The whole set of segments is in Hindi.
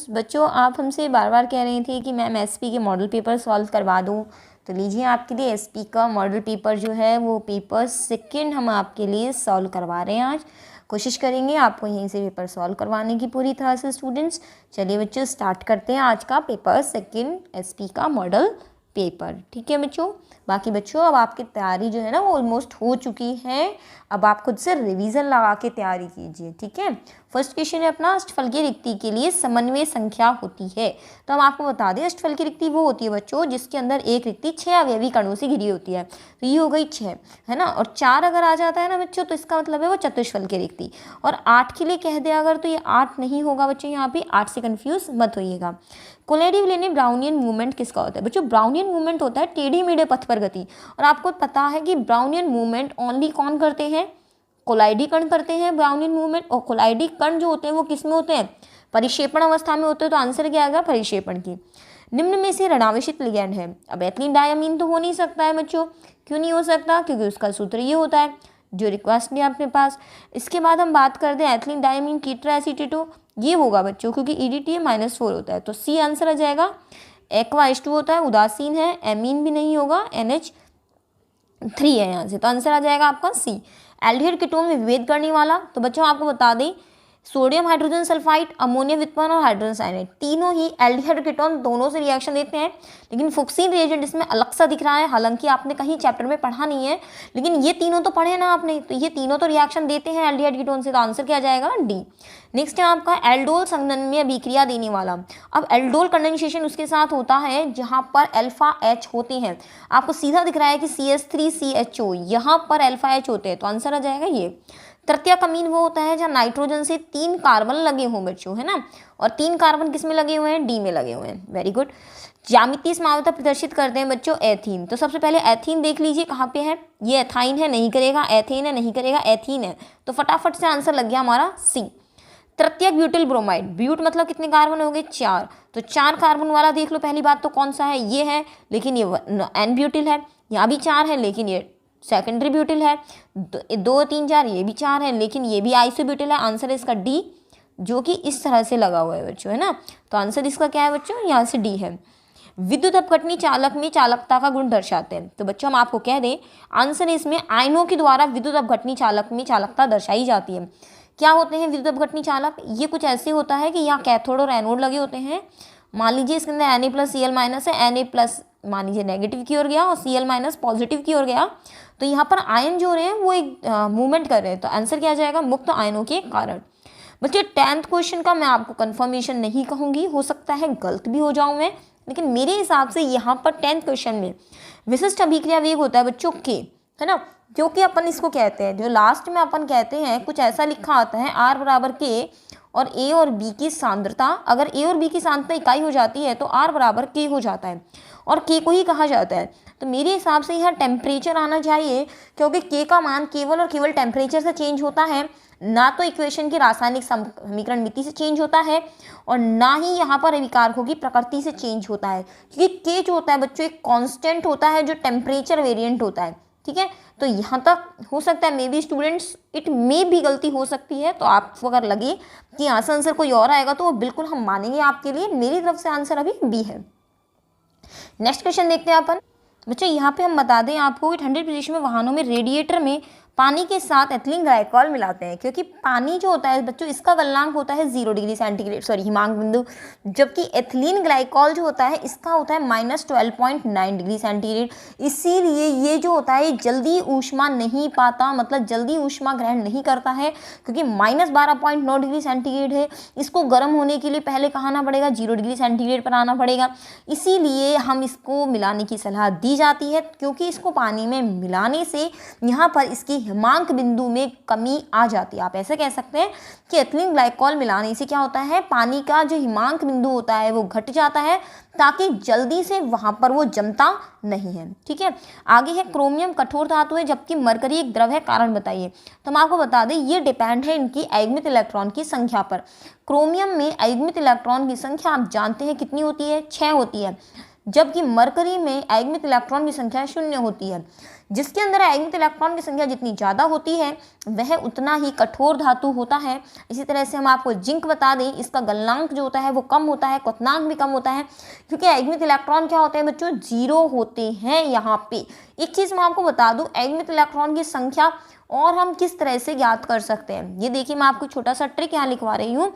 बच्चों आप हमसे बार बार कह रहे थे कि मैम एसपी के मॉडल पेपर सॉल्व करवा दूँ, तो लीजिए आपके लिए एसपी का मॉडल पेपर जो है वो पेपर सेकंड हम आपके लिए सॉल्व करवा रहे हैं। आज कोशिश करेंगे आपको यहीं से पेपर सॉल्व करवाने की पूरी तरह से स्टूडेंट्स। चलिए बच्चों स्टार्ट करते हैं आज का पेपर सेकंड एसपी का मॉडल पेपर। ठीक है बच्चों, बाकी बच्चों अब आपकी तैयारी जो है ना वो ऑलमोस्ट हो चुकी है। अब आप खुद से रिवीजन लगा के तैयारी कीजिए। ठीक है, फर्स्ट क्वेश्चन है अपना, अष्टफल की रिक्ति के लिए समन्वय संख्या होती है। तो हम आपको बता दें अष्टफल की रिक्ति वो होती है बच्चों जिसके अंदर एक रिक्ति 6 अवयवी कणों से घिरी होती है। तो ये हो गई 6, है ना, और 4 अगर आ जाता है ना बच्चों तो इसका मतलब है वो चतुष्फल की रिक्ति। और 8 के लिए कह दे अगर तो ये 8 नहीं होगा बच्चों, यहाँ पे 8 से कन्फ्यूज मत होइएगा। कोलेडिव लेने ब्राउनियन मूवमेंट किसका होता है बच्चों? ब्राउनियन मूवमेंट होता है टेढ़े मेढ़े पथ पर गति। और आपको पता है कि ब्राउनियन मूवमेंट ओनली कौन करते हैं? कोलाइडी कण करते हैं ब्राउनियन मूवमेंट। और कोलाइडी कण जो होते हैं वो किस में होते हैं? परिक्षेपण अवस्था में होते हैं। तो आंसर क्या आएगा? परिक्षेपण की। निम्न में से ऋणावेशित लिगैंड है। अब एथिलीन डायमीन तो हो नहीं सकता है बच्चों। क्यों नहीं हो सकता? क्योंकि उसका सूत्र ये होता है जो रिक्वेस्ट है अपने पास। इसके बाद हम बात करते हैं एथिलीन डायमीन कीटोएसीटेटो, ये होगा बच्चों क्योंकि EDTA -4 होता है। तो सी आंसर आ जाएगा। एक्वा H2 होता है, उदासीन है, एमीन भी नहीं होगा, NH3 है यहाँ से। तो आंसर आ जाएगा आपका सी। एल्डिहाइड कीटोन में विभेद करने वाला, तो बच्चों आपको बता दें सोडियम हाइड्रोजन सल्फाइड, अमोनिया व्युत्पन्न और हाइड्रोजन साइनाइड तीनों ही एल्डिहाइड कीटोन दोनों से रिएक्शन देते हैं। लेकिन फुक्सीन रिएजेंट इसमें अलग सा दिख रहा है, हालांकि आपने कहीं चैप्टर में पढ़ा नहीं है, लेकिन ये तीनों तो पढ़े ना आपने। तो ये तीनों तो रिएक्शन देते हैं एल्डिहाइड कीटोन से। तो आंसर क्या जाएगा? डी। नेक्स्ट है आपका एल्डोल संघनन में अभिक्रिया देने वाला। अब एल्डोल कंडेंसेशन उसके साथ होता है जहां पर अल्फा H होते हैं। आपको सीधा दिख रहा है कि CH3CHO, यहाँ पर अल्फा H होते हैं। तो आंसर आ जाएगा ये। तृतीय कमीन वो होता है जहाँ नाइट्रोजन से 3 कार्बन लगे हों बच्चों, है ना, और 3 कार्बन किस में लगे हुए हैं? डी में लगे हुए हैं। Very good. ज्यामितीय समावता प्रदर्शित करते हैं बच्चों एथीन। तो सबसे पहले एथीन देख लीजिए कहाँ पे है। ये एथाइन है, नहीं करेगा, एथेन है, नहीं करेगा, एथीन है। तो फटाफट से आंसर लग गया हमारा सी। तृतीयक ब्यूटिल ब्रोमाइड, ब्यूट मतलब कितने कार्बन हो गए? 4। तो 4 कार्बन वाला देख लो पहली बात तो कौन सा है? ये है, लेकिन ये एन ब्यूटिल है। यहाँ भी 4 है लेकिन ये सेकेंडरी ब्यूटिल है। 2 3 4 ये भी 4 है लेकिन ये भी आइसोब्यूटिल है। आंसर है इसका डी, जो कि इस तरह से लगा हुआ है बच्चों, है ना। तो आंसर इसका क्या है बच्चों? यहाँ से डी है। विद्युत अपघटनी चालक में चालकता का गुण दर्शाते हैं। तो बच्चों हम आपको कह दें आंसर इसमें आयनों के द्वारा विद्युत अपघटनी चालक में चालकता दर्शाई जाती है। क्या होते हैं विद्युत अपघटनी चालक? ये कुछ ऐसे होता है कि यहाँ कैथोड और एनोड लगे होते हैं। मान लीजिए इसके अंदर Na+Cl- है, Na+ मान लीजिए नेगेटिव की ओर गया और Cl- पॉजिटिव की ओर गया। तो यहाँ पर आयन जो हो रहे हैं वो एक मूवमेंट कर रहे हैं। तो आंसर क्या आ जाएगा? मुक्त आयनों के कारण। बच्चे 10th क्वेश्चन का मैं आपको कंफर्मेशन नहीं कहूँगी, हो सकता है गलत भी हो जाऊँ मैं, लेकिन मेरे हिसाब से यहाँ पर 10th क्वेश्चन में विशिष्ट अभिक्रिया वेग होता है बच्चों के, है ना, जो कि अपन इसको कहते हैं, जो लास्ट में अपन कहते हैं कुछ ऐसा लिखा आता है R बराबर K और A और B की सांद्रता। अगर A और B की सांद्रता इकाई हो जाती है तो R बराबर K हो जाता है और K को ही कहा जाता है। तो मेरे हिसाब से यहाँ टेम्परेचर आना चाहिए, क्योंकि K का मान केवल और केवल टेम्परेचर से चेंज होता है, ना तो इक्वेशन की रासायनिक समीकरण मिति से चेंज होता है और ना ही यहाँ पर अभिकारकों की प्रकृति से चेंज होता है। क्योंकि K जो होता है बच्चों एक कांस्टेंट होता है जो टेम्परेचर वेरिएंट होता है। ठीक है, तो यहाँ तक हो सकता है may be students it may भी गलती हो सकती है। तो आपको अगर लगे कि यहाँ से आंसर कोई और आएगा तो वो बिल्कुल हम मानेंगे आपके लिए। मेरी तरफ से आंसर अभी बी है। नेक्स्ट क्वेश्चन देखते हैं अपन बच्चों। यहाँ पे हम बता दें आपको कि ठंडे प्रदेश में वाहनों में रेडिएटर में पानी के साथ एथिलीन ग्लाइकॉल मिलाते हैं, क्योंकि पानी जो होता है बच्चों इसका गलनांक होता है 0 डिग्री सेंटीग्रेड, सॉरी हिमांक बिंदु, जबकि एथिलीन ग्लाइकॉल जो होता है इसका होता है -12.9 डिग्री सेंटीग्रेड। इसीलिए ये जो होता है जल्दी ऊष्मा नहीं पाता, मतलब जल्दी ऊष्मा ग्रहण नहीं करता है, क्योंकि -12.9 डिग्री सेंटीग्रेड है। इसको गर्म होने के लिए पहले कहाँ आना पड़ेगा? 0 डिग्री सेंटीग्रेड पर आना पड़ेगा। इसीलिए हम इसको मिलाने की सलाह दी जाती है, क्योंकि इसको पानी में मिलाने से यहाँ पर इसकी हिमांक बिंदु में कमी आ जाती है। आप ऐसे कह सकते हैं कि एथिलीन ग्लाइकॉल मिलाने से क्या होता है, पानी का जो हिमांक बिंदु होता है वो घट जाता है, ताकि जल्दी से वहां पर वो जमता नहीं है। ठीक है, आगे है क्रोमियम कठोर धातु है जबकि मरकरी एक द्रव है, कारण बताइए। तो हम आपको बता दें ये डिपेंड है इनकी अयुग्मित इलेक्ट्रॉन की संख्या पर। क्रोमियम में अयुग्मित इलेक्ट्रॉन की संख्या आप जानते हैं कितनी होती है? 6 होती है। जबकि मरकरी में अयस्मित इलेक्ट्रॉन की संख्या 0 होती है। जिसके अंदर अयस्मित इलेक्ट्रॉन की संख्या जितनी ज़्यादा होती है वह उतना ही कठोर धातु होता है। इसी तरह से हम आपको जिंक बता दें, इसका गलनांक जो होता है वो कम होता है, क्वथनांक भी कम होता है, क्योंकि अयस्मित इलेक्ट्रॉन क्या होते हैं बच्चों, 0 होते हैं यहाँ पे। एक चीज़ मैं आपको बता दूँ, अयस्मित इलेक्ट्रॉन की संख्या और हम किस तरह से ज्ञात कर सकते हैं, ये देखिए मैं आपको छोटा सा ट्रिक यहाँ लिखवा रही हूँ।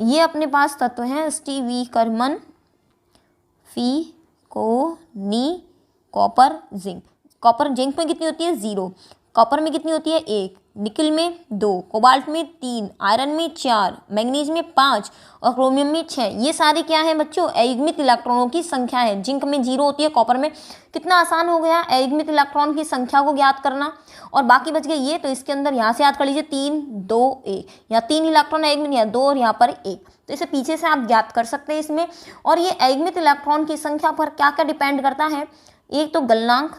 ये अपने पास तत्व हैं स्टीवी कर्मन, फी को नी, कॉपर, जिंक। कॉपर जिंक में कितनी होती है 0, कॉपर में कितनी होती है 1, निकल में 2, कोबाल्ट में 3, आयरन में 4, मैग्नीज में 5 और क्रोमियम में 6। ये सारे क्या है बच्चों, अयस्मित इलेक्ट्रॉनों की संख्या है। जिंक में 0 होती है, कॉपर में। कितना आसान हो गया अयस्मित इलेक्ट्रॉन की संख्या को ज्ञात करना। और बाकी बच गए ये, तो इसके अंदर यहाँ से याद कर लीजिए 3 2 1, या 3 इलेक्ट्रॉन अयस्मित, या 2 और यहाँ पर 1, तो इसे पीछे से आप ज्ञात कर सकते हैं इसमें। और ये अयस्मित इलेक्ट्रॉन की संख्या पर क्या क्या डिपेंड करता है, एक तो गलनांक,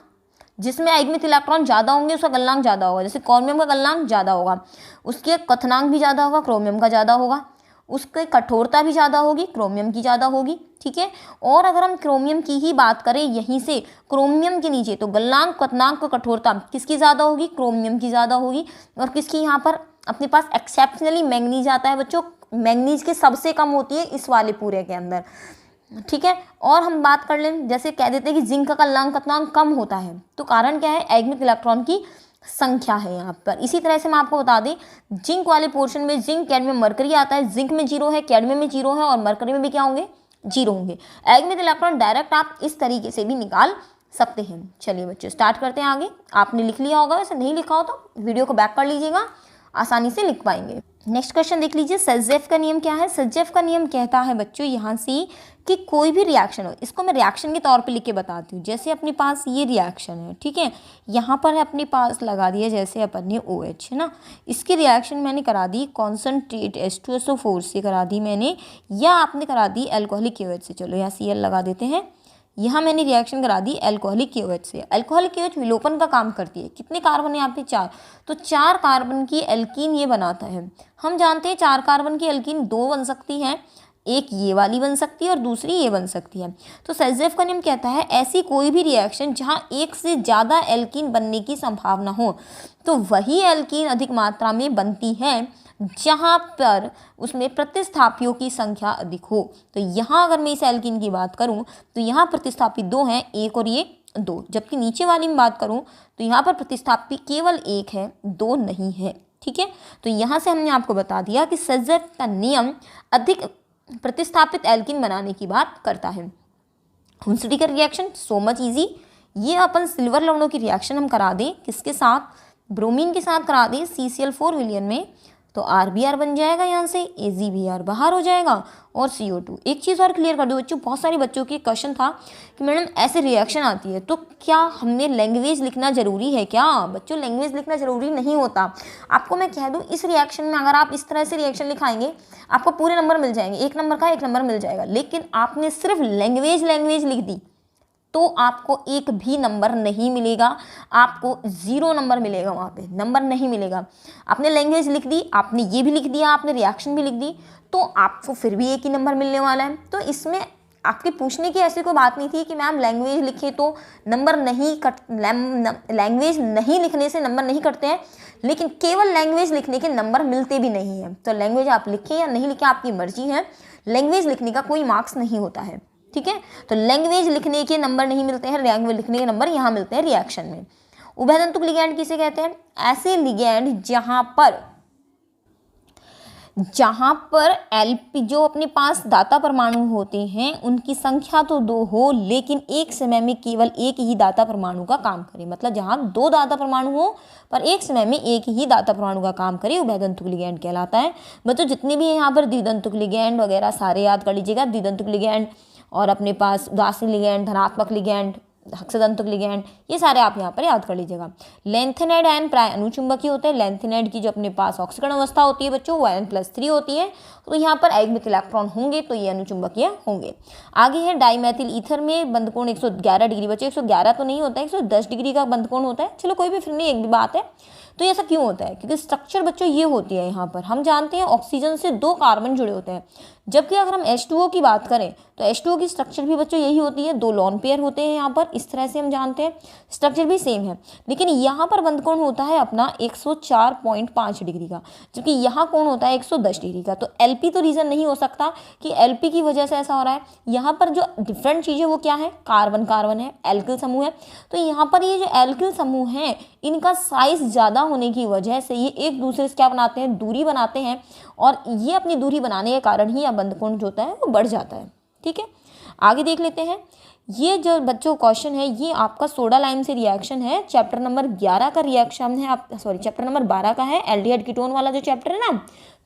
जिसमें अयस्मित इलेक्ट्रॉन ज़्यादा होंगे उसका गलनांक ज़्यादा होगा। जैसे क्रोमियम का गलनांक ज़्यादा होगा, उसके क्वथनांक भी ज़्यादा होगा, क्रोमियम का ज़्यादा होगा। उसकी कठोरता भी ज़्यादा होगी, क्रोमियम की ज़्यादा होगी, ठीक है। और अगर हम क्रोमियम की ही बात करें यहीं से क्रोमियम के नीचे, तो गलनांक, क्वथनांक, कठोरता किसकी ज़्यादा होगी, क्रोमियम की ज़्यादा होगी। और किसकी यहाँ पर अपने पास एक्सेप्शनली मैंगनीज आता है बच्चों, मैंगनीज के सबसे कम होती है इस वाले पूरे के अंदर, ठीक है। और हम बात कर लें, जैसे कह देते हैं कि जिंक का गलनांक क्वथनांक कम होता है, तो कारण क्या है, अयस्मित इलेक्ट्रॉन की संख्या है यहाँ पर। इसी तरह से मैं आपको बता दें, जिंक वाले पोर्शन में जिंक, कैडमियम, मरकरी आता है। जिंक में 0 है, कैडमियम में 0 है, और मरकरी में भी क्या होंगे, 0 होंगे। अयस्मित इलेक्ट्रॉन डायरेक्ट आप इस तरीके से भी निकाल सकते हैं। चलिए बच्चों स्टार्ट करते हैं आगे। आपने लिख लिया होगा, वैसे नहीं लिखा हो तो वीडियो को बैक कर लीजिएगा, आसानी से लिख पाएंगे। नेक्स्ट क्वेश्चन देख लीजिए, सजेफ का नियम क्या है। सजेफ का नियम कहता है बच्चों यहाँ से कि कोई भी रिएक्शन हो, इसको मैं रिएक्शन के तौर पे लिख के बताती हूँ। जैसे अपने पास ये रिएक्शन है, ठीक है, यहाँ पर अपने पास लगा दिया जैसे अपन ने OH, है ना, इसकी रिएक्शन मैंने करा दी कॉन्सनट्रेट H2SO4 से करा दी मैंने, या आपने करा दी एल्कोहलिक KOH से। चलो यहाँ Cl लगा देते हैं। यहाँ मैंने रिएक्शन करा दी एल्कोहलिक KOH से। एल्कोहलिक KOH विलोपन का काम करती है। कितने कार्बन है यहाँ पे, 4, तो 4 कार्बन की एल्कीन ये बनाता है। हम जानते हैं 4 कार्बन की एल्कीन 2 बन सकती है, एक ये वाली बन सकती है और दूसरी ये बन सकती है। तो सेजेफ का नियम कहता है ऐसी कोई भी रिएक्शन जहाँ एक से ज़्यादा एल्कीन बनने की संभावना हो, तो वही एल्कीन अधिक मात्रा में बनती है जहाँ पर उसमें प्रतिस्थापियों की संख्या अधिक हो। तो यहाँ अगर मैं इस एल्कीन की बात करूँ तो यहाँ प्रतिस्थापी 2 हैं, 1 और ये 2, जबकि नीचे वाली में बात करूँ तो यहाँ पर प्रतिस्थापी केवल 1 है, 2 नहीं है, ठीक है। तो यहाँ से हमने आपको बता दिया कि सेजेफ का नियम अधिक प्रतिस्थापित एल्कीन बनाने की बात करता है। हुंसडी का रिएक्शन सो मच इजी, ये अपन सिल्वर लवणों की रिएक्शन हम करा दें किसके साथ, ब्रोमीन के साथ करा दें CCl4 विलियन में, तो RBr बन जाएगा, यहाँ से AgBr बाहर हो जाएगा और CO2। एक चीज़ और क्लियर कर दो बच्चों, बहुत सारे बच्चों के क्वेश्चन था कि मैडम ऐसे रिएक्शन आती है तो क्या हमने लैंग्वेज लिखना ज़रूरी है क्या। बच्चों लैंग्वेज लिखना ज़रूरी नहीं होता। आपको मैं कह दूँ इस रिएक्शन में अगर आप इस तरह से रिएक्शन लिखाएंगे आपको पूरे नंबर मिल जाएंगे, 1 नंबर का 1 नंबर मिल जाएगा। लेकिन आपने सिर्फ लैंग्वेज लिख दी तो आपको एक भी नंबर नहीं मिलेगा, आपको 0 नंबर मिलेगा, वहाँ पे नंबर नहीं मिलेगा। आपने लैंग्वेज लिख दी, आपने ये भी लिख दिया, आपने रिएक्शन भी लिख दी, तो आपको फिर भी एक ही नंबर मिलने वाला है। तो इसमें आपके पूछने की ऐसी कोई बात नहीं थी कि मैम लैंग्वेज लिखे तो नंबर नहीं कट, लैंग्वेज नहीं लिखने से नंबर नहीं कटते हैं, लेकिन केवल लैंग्वेज लिखने के नंबर मिलते भी नहीं हैं। तो लैंग्वेज आप लिखें या नहीं लिखें आपकी मर्जी है, लैंग्वेज लिखने का कोई मार्क्स नहीं होता है, ठीक है। तो लैंग्वेज लिखने के नंबर नहीं मिलते हैं, लैंग्वेज लिखने के नंबर यहाँ मिलते हैं रिएक्शन में। उभयतंतुक लिगैंड किसे कहते हैं, ऐसे लिगैंड जहाँ पर LP जो अपने पास दाता परमाणु होते हैं उनकी संख्या तो 2 हो, लेकिन एक समय में केवल एक ही दाता परमाणु का काम करे। मतलब जहाँ 2 दाता परमाणु हो पर एक समय में एक ही दाता परमाणु का काम करे, उभयतंतुक लिगैंड कहलाता है। बच्चों जितने भी यहाँ पर द्वितंतुक लिगैंड वगैरह सारे याद कर लीजिएगा। द्वितंतुक लिगैंड और अपने पास उदासीन लिगैंड, धनात्मक लिगैंड, हक्षदंतुक लिगैंड, ये सारे आप यहाँ पर याद कर लीजिएगा। लेंथेनाइड आयन प्राय अनुचुंबकीय होते हैं। लेंथेनाइड की जो अपने पास ऑक्सीकरण अवस्था होती है बच्चों वो N+3 होती है, तो यहाँ पर अयस्मित इलेक्ट्रॉन होंगे तो ये अनुचुंबकीय होंगे। आगे है डाइमेथिल ईथर में बंधकोण 111 डिग्री, बच्चों 111 तो नहीं होता है, 110 डिग्री का बंधकोण होता है। चलो कोई भी फिर नहीं, एक भी बात है। तो ऐसा क्यों होता है, क्योंकि स्ट्रक्चर बच्चों ये होती है। यहाँ पर हम जानते हैं ऑक्सीजन से 2 कार्बन जुड़े होते हैं, जबकि अगर हम H2O की बात करें तो H2O की स्ट्रक्चर भी बच्चों यही होती है, 2 लोन पेयर होते हैं यहाँ पर, इस तरह से हम जानते हैं, स्ट्रक्चर भी सेम है। लेकिन यहाँ पर बंद कोण होता है अपना 104.5 डिग्री का, जबकि यहाँ कोण होता है 110 डिग्री का। तो LP तो रीज़न नहीं हो सकता कि LP की वजह से ऐसा हो रहा है। यहाँ पर जो डिफरेंट चीज़ है वो क्या है, कार्बन कार्बन है, एल्किल समूह है। तो यहाँ पर ये जो एल्किल समूह है इनका साइज ज़्यादा होने की वजह से ये एक दूसरे से क्या बनाते हैं, दूरी बनाते हैं, और ये अपनी दूरी बनाने के कारण ही बंद कोण जो होता है वो बढ़ जाता है। ठीक है, आगे देख लेते हैं। ये जो बच्चों क्वेश्चन है ये आपका सोडा लाइम से रिएक्शन है, चैप्टर नंबर 11 का रिएक्शन है, चैप्टर नंबर 12 का है, एल्डिहाइड कीटोन वाला जो चैप्टर है ना,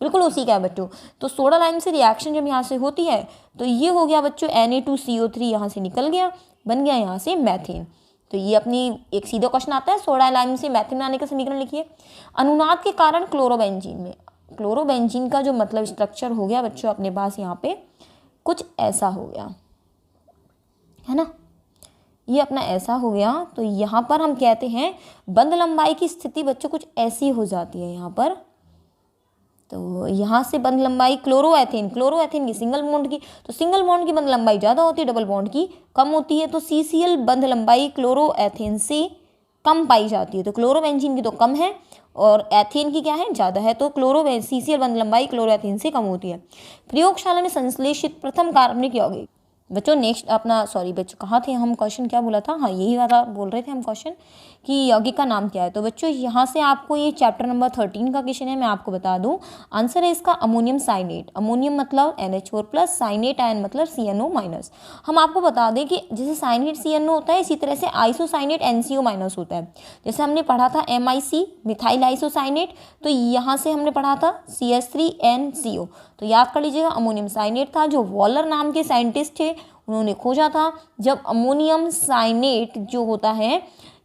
बिल्कुल उसी का है बच्चों। तो सोडा लाइम से रिएक्शन जब यहाँ से होती है तो ये हो गया बच्चों Na2CO3 यहाँ से निकल गया, बन गया यहाँ से मैथेन। तो ये अपनी एक सीधा क्वेश्चन आता है, सोडा लाइम से मैथेन बनाने का समीकरण लिखिए। अनुनाद के कारण क्लोरोबेंजीन में, क्लोरोबेंजीन का जो मतलब स्ट्रक्चर हो गया बच्चों अपने पास यहाँ पे कुछ ऐसा हो गया है ना, ये अपना ऐसा हो गया। तो यहाँ पर हम कहते हैं बंद लंबाई की स्थिति बच्चों कुछ ऐसी हो जाती है यहाँ पर। तो यहाँ से बंद लंबाई क्लोरोएथेन की सिंगल बॉन्ड की, तो सिंगल बॉन्ड की बंद लंबाई ज़्यादा होती है, डबल बॉन्ड की कम होती है। तो CCl बंद लंबाई क्लोरोएथेन से कम पाई जाती है। तो क्लोरोबेंजीन की तो कम है और एथेन की क्या है, ज़्यादा है। तो CCl बंद लंबाई क्लोरोएथेन से कम होती है। प्रयोगशाला में संश्लेषित प्रथम कार्बनिक यौगिक बच्चों, नेक्स्ट अपना बच्चों कहाँ थे हम, क्वेश्चन क्या बोला था, हाँ यही वाला बोल रहे थे हम क्वेश्चन कि यौगिक का नाम क्या है। तो बच्चों यहाँ से आपको ये चैप्टर नंबर 13 का क्वेश्चन है, मैं आपको बता दूँ आंसर है इसका अमोनियम साइनेट। अमोनियम मतलब NH4+, साइनेट आयन मतलब CNO-। हम आपको बता दें कि जैसे साइनेट CNO होता है इसी तरह से आइसोसाइनेट NCO- होता है। जैसे हमने पढ़ा था MIC मिथाइल आइसोसाइनेट, तो यहाँ से हमने पढ़ा था CH3NCO। तो याद कर लीजिएगा अमोनियम साइनेट था, जो वॉलर नाम के साइंटिस्ट थे उन्होंने खोजा था। जब अमोनियम साइनेट जो होता है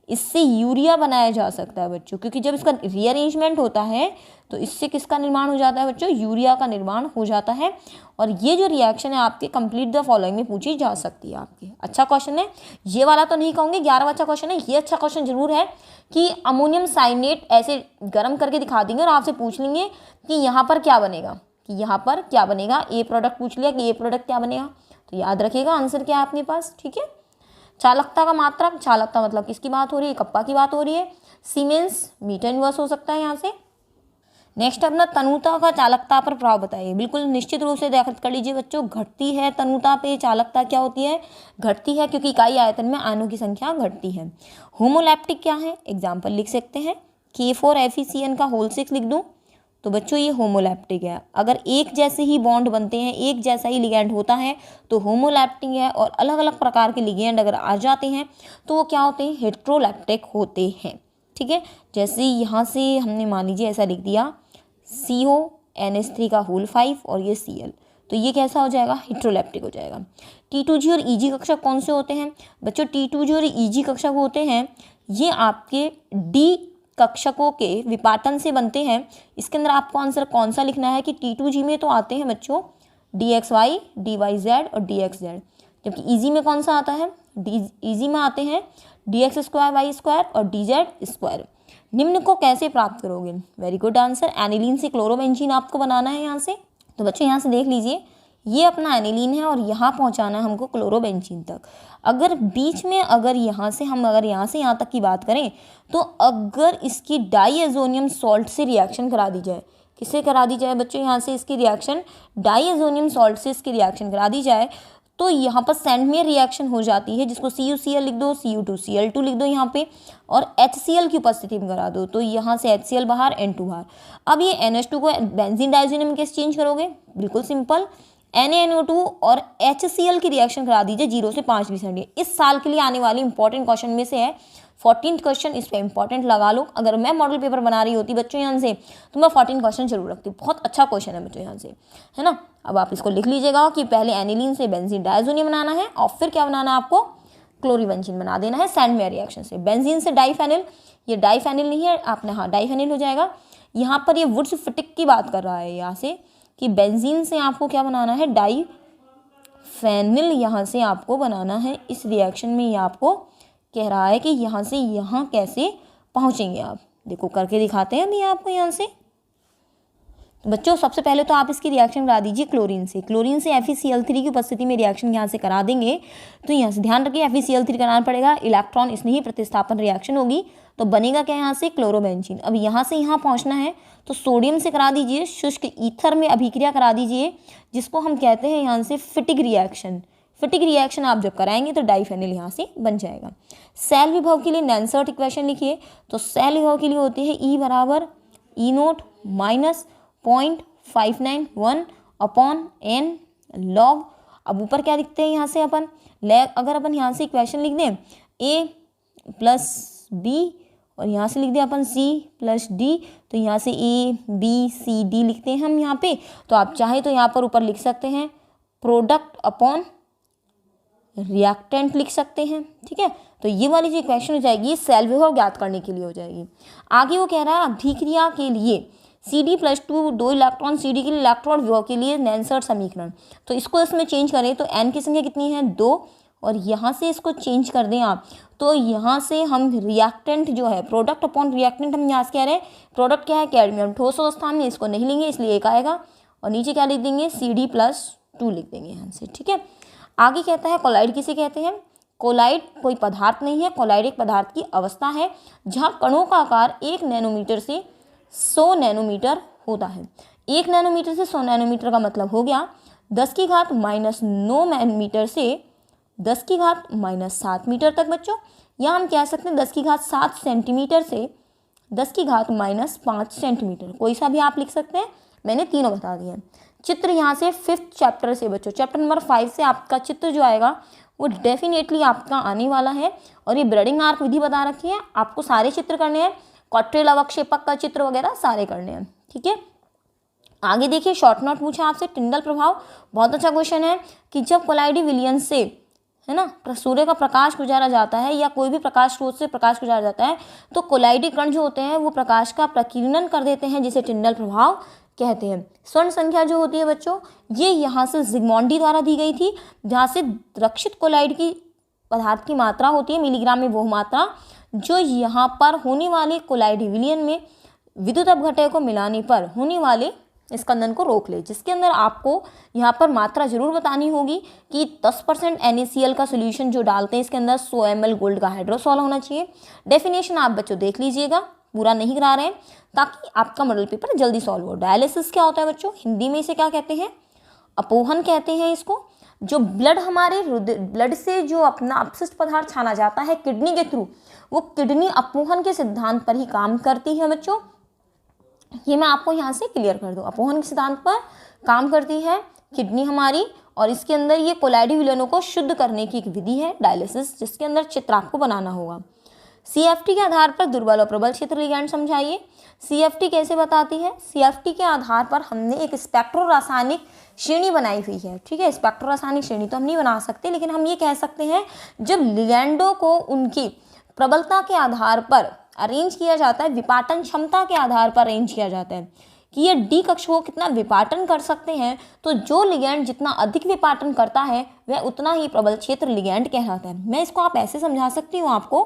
इससे यूरिया बनाया जा सकता है बच्चों, क्योंकि जब इसका रीअरेंजमेंट होता है तो इससे किसका निर्माण हो जाता है बच्चों, यूरिया का निर्माण हो जाता है। और ये जो रिएक्शन है आपके कंप्लीट द फॉलोइंग में पूछी जा सकती है आपके। अच्छा क्वेश्चन है, ये वाला तो नहीं कहूँगी 11वां अच्छा क्वेश्चन है, ये अच्छा क्वेश्चन जरूर है कि अमोनियम साइनेट ऐसे गर्म करके दिखा देंगे और आपसे पूछ लेंगे कि यहाँ पर क्या बनेगा, ए प्रोडक्ट पूछ लिया कि ए प्रोडक्ट क्या बनेगा, तो याद रखिएगा आंसर क्या है अपने पास। ठीक है, चालकता का मात्रक, चालकता मतलब किसकी बात हो रही है, कप्पा की बात हो रही है। सीमेंस मीटर इनवर्स हो सकता है यहाँ से। नेक्स्ट अपना तनुता का चालकता पर प्रभाव बताइए। बिल्कुल निश्चित रूप से देखा कर लीजिए बच्चों, घटती है तनुता पे चालकता क्या होती है, घटती है, क्योंकि इकाई आयतन में आयनों की संख्या घटती है। होमोलैप्टिक क्या है, एग्जाम्पल लिख सकते हैं K4FeCN का होल 6 लिख दूँ तो बच्चों ये होमोलैप्टिक है। अगर एक जैसे ही बॉन्ड बनते हैं, एक जैसा ही लिगेंड होता है तो होमोलैप्टिक है, और अलग अलग प्रकार के लिगेंड अगर आ जाते हैं तो वो क्या होते हैं, हेट्रोलैप्टिक होते हैं। ठीक है, जैसे यहाँ से हमने मान लीजिए ऐसा लिख दिया CONH3 का होल 5 और ये Cl, तो ये कैसा हो जाएगा, हेट्रोलैप्टिक हो जाएगा। T2G और EG कक्षक कौन से होते हैं बच्चों, T2G और EG कक्षक होते हैं ये आपके D कक्षकों के विपाटन से बनते हैं। इसके अंदर आपको आंसर कौन सा लिखना है कि T2G में तो आते हैं बच्चों DXY, DYZ और DXZ, जबकि EG में कौन सा आता है, EG में आते हैं DX2 Y2 और DZ2। निम्न को कैसे प्राप्त करोगे, वेरी गुड आंसर, एनिलीन से क्लोरोबेंजीन आपको बनाना है यहाँ से। तो बच्चों यहाँ से देख लीजिए ये अपना एनिलीन है और यहाँ पहुँचाना है हमको क्लोरोबेंजीन तक। अगर बीच में अगर यहाँ से यहाँ तक की बात करें तो अगर इसकी डाईएजोनियम सॉल्ट से रिएक्शन करा दी जाए, किससे करा दी जाए बच्चों, यहाँ से इसकी रिएक्शन डाईएजोनियम सॉल्ट से इसकी रिएक्शन करा दी जाए तो यहाँ पर सैंडमेयर रिएक्शन हो जाती है, जिसको CuCl लिख दो, Cu2Cl2 लिख दो यहाँ पे, और HCl की उपस्थिति में करा दो, तो यहाँ से HCl बाहर N2 बाहर। अब ये NH2 को बेंजीन डाइज़ोनियम में कैसे चेंज करोगे, बिल्कुल सिंपल, NaNO2 और HCl की रिएक्शन करा दीजिए 0 से 5%। इस साल के लिए आने वाली इंपॉर्टेंट क्वेश्चन में से है, 14th क्वेश्चन, इस पे इंपॉर्टेंट लगा लो। अगर मैं मॉडल पेपर बना रही होती बच्चों यहाँ से तो मैं 14 क्वेश्चन जरूर रखती, बहुत अच्छा क्वेश्चन है बच्चों यहाँ से, है ना। अब आप इसको लिख लीजिएगा कि पहले एनिलीन से बेंजीन डाइज़ोनियम बनाना है और फिर क्या बनाना है आपको, क्लोरीबेंजीन बना देना है सैंडमेयर रिएक्शन से। बेंजीन से डाइफेनिल, ये डाइफेनिल नहीं है आपने, हाँ डाइफेनिल हो जाएगा। यहाँ पर ये वुड्स-फिटिक की बात कर रहा है यहाँ से कि बेंजीन से आपको क्या बनाना है, डाइफेनिल यहाँ से आपको बनाना है। इस रिएक्शन में ये आपको कह रहा है कि यहाँ से यहाँ कैसे पहुँचेंगे आप, देखो करके दिखाते हैं अभी आपको यहाँ से। तो बच्चों सबसे पहले तो आप इसकी रिएक्शन करा दीजिए क्लोरीन से FeCl3 की उपस्थिति में रिएक्शन यहाँ से करा देंगे। तो यहाँ से ध्यान रखिए FeCl3 कराना पड़ेगा, इलेक्ट्रॉन स्नेही प्रतिस्थापन रिएक्शन होगी तो बनेगा क्या यहाँ से क्लोरोबेंजीन। अब यहाँ से यहाँ पहुँचना है तो सोडियम से करा दीजिए, शुष्क ईथर में अभिक्रिया करा दीजिए जिसको हम कहते हैं यहाँ से फिटिक रिएक्शन। फिटिक रिएक्शन आप जब कराएंगे तो डाइफेनिल यहाँ से बन जाएगा। सेल विभव के लिए नेल्सर्ट इक्वेशन लिखिए। तो सेल विभव के लिए होती है E बराबर E0 minus 0.591 upon n log. अब ऊपर क्या लिखते हैं यहाँ से अपन अगर अपन यहाँ से इक्वेशन लिख दें A प्लस B और यहाँ से लिख दें अपन C प्लस D, तो यहाँ से A B C D लिखते हैं हम यहाँ पे। तो आप चाहे तो यहाँ पर ऊपर लिख सकते हैं प्रोडक्ट अपॉन रिएक्टेंट लिख सकते हैं, ठीक है। तो ये वाली जो इक्वेशन हो जाएगी सेल विभव ज्ञात करने के लिए हो जाएगी। आगे वो कह रहा है अभिक्रिया के लिए CD+2 2 इलेक्ट्रॉन CD के लिए इलेक्ट्रॉन विभव के लिए नेल्सर्ट समीकरण। तो इसको इसमें चेंज करें तो n की संख्या कितनी है 2, और यहाँ से इसको चेंज कर दें आप तो यहाँ से हम रिएक्टेंट जो है प्रोडक्ट अपॉन रिएक्टेंट हम यहाँ से कह रहे हैं प्रोडक्ट क्या है कैडमियम, ठोस अवस्था में इसको नहीं लेंगे इसलिए एक आएगा और नीचे क्या लिख देंगे CD+2 लिख देंगे यहाँ से, ठीक है। आगे कहता है कोलाइड किसे कहते हैं। कोलाइड कोई पदार्थ नहीं है, कोलाइड एक पदार्थ की अवस्था है जहाँ कणों का आकार 1 नैनोमीटर से 100 नैनोमीटर होता है। 1 नैनोमीटर से 100 नैनोमीटर का मतलब हो गया 10⁻⁹ नैनोमीटर से 10⁻⁷ मीटर तक बच्चों, या हम कह सकते हैं 10⁻7 सेंटीमीटर से 10⁻⁵ सेंटीमीटर, कोई सा भी आप लिख सकते हैं, मैंने तीनों बता दिए। चित्र यहाँ से 5th चैप्टर से बच्चों, चैप्टर नंबर 5 से आपका चित्र जो आएगा वो डेफिनेटली आपका आने वाला है। और ये ब्रेडिंग आर्क विधि बता रखी है, आपको सारे चित्र करने हैं, क्वाड्रेल अवक्षेपक का चित्र वगैरह सारे करने हैं, ठीक है। आगे देखिए शॉर्ट नोट पूछा आपसे टिंडल प्रभाव, बहुत अच्छा क्वेश्चन है कि जब कोलाइडी विलयन से है ना सूर्य का प्रकाश गुजारा जाता है या कोई भी प्रकाश स्रोत से प्रकाश गुजारा जाता है तो कोलाइडी कण जो होते हैं वो प्रकाश का प्रकीर्णन कर देते हैं जिसे टिंडल प्रभाव कहते हैं। स्वर्ण संख्या जो होती है बच्चों ये यहाँ से जिग्मोंडी द्वारा दी गई थी, जहाँ से रक्षित कोलाइड की पदार्थ की मात्रा होती है मिलीग्राम में वो मात्रा जो यहाँ पर होने वाले कोलाइडी विलयन में विद्युत अपघटय को मिलाने पर होने वाले स्कंदन को रोक ले, जिसके अंदर आपको यहाँ पर मात्रा जरूर बतानी होगी कि 10% NaCl का सोल्यूशन जो डालते हैं इसके अंदर 100 ml गोल्ड का हाइड्रोसॉल होना चाहिए। डेफिनेशन आप बच्चों देख लीजिएगा, पूरा नहीं करा रहे हैं ताकि आपका मॉडल पेपर जल्दी सॉल्व हो। डायलिसिस क्या होता है बच्चों, हिंदी में इसे क्या कहते हैं, अपोहन कहते हैं इसको। जो ब्लड हमारे ब्लड से जो अपना अपशिष्ट पदार्थ छाना जाता है किडनी के थ्रू, वो किडनी अपोहन के सिद्धांत पर ही काम करती है बच्चों। ये मैं आपको यहाँ से क्लियर कर दूँ, अपोहन के सिद्धांत पर काम करती है किडनी हमारी, और इसके अंदर ये कोलाइडी विलयनों को शुद्ध करने की एक विधि है डायलिसिस, जिसके अंदर चित्र आपको बनाना होगा। CFT के आधार पर दुर्बल और प्रबल क्षेत्र लिगैंड समझाइए। CFT कैसे बताती है, CFT के आधार पर हमने एक स्पेक्ट्रो रासायनिक श्रेणी बनाई हुई है, ठीक है। स्पेक्ट्रो रासायनिक श्रेणी तो हम नहीं बना सकते, लेकिन हम ये कह सकते हैं जब लिगैंडों को उनकी प्रबलता के आधार पर अरेंज किया जाता है, विपाटन क्षमता के आधार पर अरेंज किया जाता है कि ये डी कक्ष को कितना विपाटन कर सकते हैं, तो जो लिगैंड जितना अधिक विपाटन करता है वह उतना ही प्रबल क्षेत्र लिगैंड कहलाता है। मैं इसको आप ऐसे समझा सकती हूँ आपको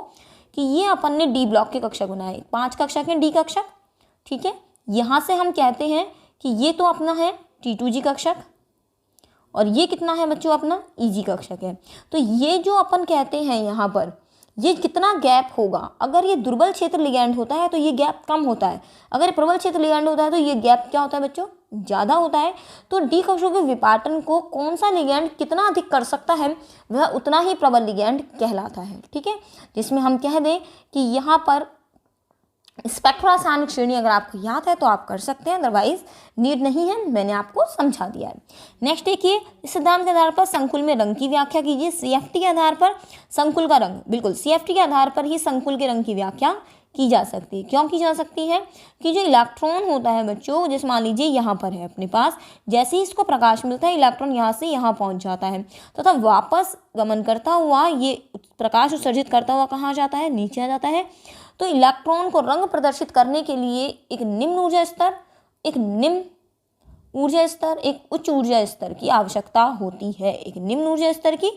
कि ये अपन ने डी ब्लॉक के कक्षक बनाए, 5 कक्षक हैं डी कक्षक, ठीक है। यहाँ से हम कहते हैं कि ये तो अपना है T2G कक्षक और ये कितना है बच्चों अपना EG कक्षक है। तो ये जो अपन कहते हैं यहाँ पर ये कितना गैप होगा, अगर ये दुर्बल क्षेत्र लिगैंड होता है तो ये गैप कम होता है, अगर प्रबल क्षेत्र लिगैंड होता है तो ये गैप क्या होता है बच्चों ज़्यादा होता है। तो डी कक्षों के विपाटन को कौन सा लिगैंड कितना अधिक कर सकता है वह उतना ही प्रबल लिगैंड कहलाता है, ठीक है। जिसमें हम कह दें कि यहाँ पर स्पेक्ट्रो रासायनिक श्रेणी अगर आपको याद है तो आप कर सकते हैं, अदरवाइज नीड नहीं है, मैंने आपको समझा दिया है। नेक्स्ट देखिए इस सिद्धांत के आधार पर संकुल में रंग की व्याख्या कीजिए। CFT के आधार पर संकुल का रंग, बिल्कुल CFT के आधार पर ही संकुल के रंग की व्याख्या की जा सकती है। क्यों की जा सकती है कि जो इलेक्ट्रॉन होता है बच्चों, जैसे मान लीजिए यहाँ पर है अपने पास, जैसे ही इसको प्रकाश मिलता है इलेक्ट्रॉन यहाँ से यहाँ पहुँच जाता है तथा वापस गमन करता हुआ ये प्रकाश उत्सर्जित करता हुआ कहाँ जाता है, नीचे आ जाता है। तो इलेक्ट्रॉन को रंग प्रदर्शित करने के लिए एक निम्न ऊर्जा स्तर, एक निम्न ऊर्जा स्तर, एक उच्च ऊर्जा स्तर की आवश्यकता होती है। एक निम्न ऊर्जा स्तर की,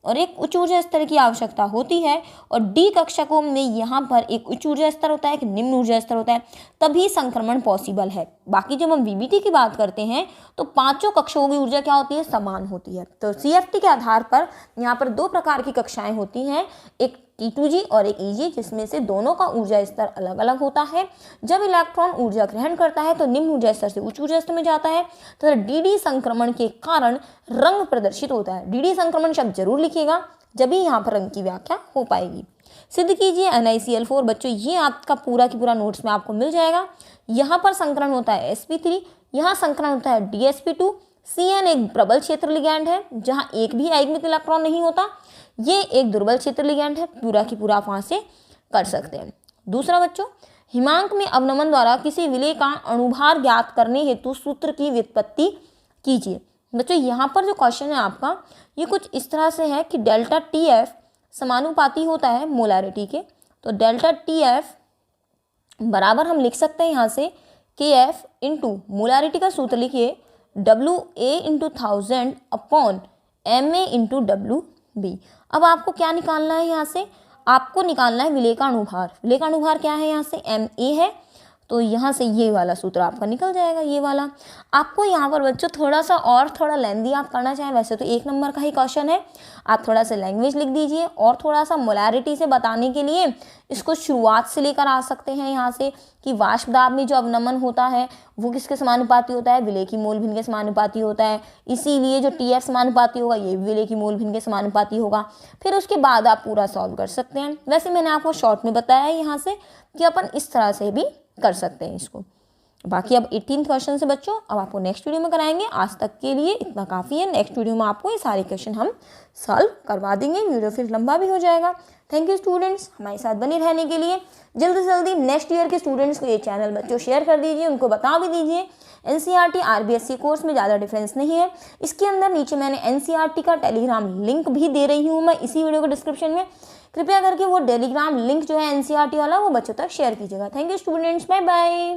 और एक उच्च ऊर्जा स्तर की आवश्यकता होती है, और डी कक्षकों में यहाँ पर एक उच्च ऊर्जा स्तर होता है, एक निम्न ऊर्जा स्तर होता है, तभी संक्रमण पॉसिबल है। बाकी जब हम वीबीटी की बात करते हैं तो पांचों कक्षाओं की ऊर्जा क्या होती है, समान होती है। तो सीएफटी के आधार पर यहाँ पर दो प्रकार की कक्षाएं होती हैं, एक T2G और एक EG, जिसमें से दोनों का ऊर्जा स्तर अलग अलग होता है। जब इलेक्ट्रॉन ऊर्जा ग्रहण करता है तो निम्न ऊर्जा स्तर से उच्च ऊर्जा स्तर में जाता है, तो डीडी संक्रमण के कारण रंग प्रदर्शित होता है। डीडी संक्रमण शब्द जरूर लिखिएगा, जब भी यहाँ पर रंग की व्याख्या हो पाएगी। सिद्ध कीजिए NiCl4। बच्चों ये आपका पूरा की पूरा नोट्स में आपको मिल जाएगा। यहाँ पर संकरण होता है sp3, यहाँ संकरण होता है DsP2। CN एक प्रबल क्षेत्र लिगैंड है जहाँ एक भी आयनिक इलेक्ट्रॉन नहीं होता। ये एक दुर्बल क्षेत्र लिगैंड है, पूरा की पूरा आप वहाँ से कर सकते हैं। दूसरा बच्चों, हिमांक में अवनमन द्वारा किसी विलेय का अणुभार ज्ञात करने हेतु सूत्र की व्युत्पत्ति कीजिए। बच्चों यहाँ पर जो क्वेश्चन है आपका, ये कुछ इस तरह से है कि डेल्टा TF समानुपाती होता है मोलैरिटी के। तो डेल्टा TF बराबर हम लिख सकते हैं यहाँ से KF इंटू मोलैरिटी का सूत्र लिखिए WA into 1000 upon MA into WB। अब आपको क्या निकालना है, यहाँ से आपको निकालना है विलेय का अणुभार। विलेय का अणुभार क्या है, यहाँ से MA है, तो यहाँ से ये वाला सूत्र आपका निकल जाएगा, ये वाला। आपको यहाँ पर बच्चों थोड़ा सा और थोड़ा लेंदी आप करना चाहें, वैसे तो 1 नंबर का ही क्वेश्चन है, आप थोड़ा सा लैंग्वेज लिख दीजिए और थोड़ा सा मोलैरिटी से बताने के लिए इसको शुरुआत से लेकर आ सकते हैं यहाँ से कि वाष्प दाब में जो अवनमन होता है वो किसके समानुपाती होता है, विलेय की मोल भिन्न के समानुपाती होता है, इसीलिए जो TF समानुपाती होगा ये विलेय की मोल भिन्न के समानुपाती होगा। फिर उसके बाद आप पूरा सॉल्व कर सकते हैं। वैसे मैंने आपको शॉर्ट में बताया है यहाँ से कि अपन इस तरह से भी कर सकते हैं इसको। बाकी अब 18th क्वेश्चन से बच्चों अब आपको नेक्स्ट वीडियो में कराएंगे। आज तक के लिए इतना काफ़ी है। नेक्स्ट वीडियो में आपको ये सारे क्वेश्चन हम सॉल्व करवा देंगे, वीडियो फिर लंबा भी हो जाएगा। थैंक यू स्टूडेंट्स हमारे साथ बने रहने के लिए। जल्दी से जल्दी नेक्स्ट ईयर के स्टूडेंट्स को ये चैनल बच्चों शेयर कर दीजिए, उनको बता भी दीजिए। NCERT RBSc कोर्स में ज़्यादा डिफरेंस नहीं है। इसके अंदर नीचे मैंने NCERT का टेलीग्राम लिंक भी दे रही हूँ मैं इसी वीडियो के डिस्क्रिप्शन में। कृपया करके वो टेलीग्राम लिंक जो है NCERT वाला वो बच्चों तक शेयर कीजिएगा। Thank you students, bye bye.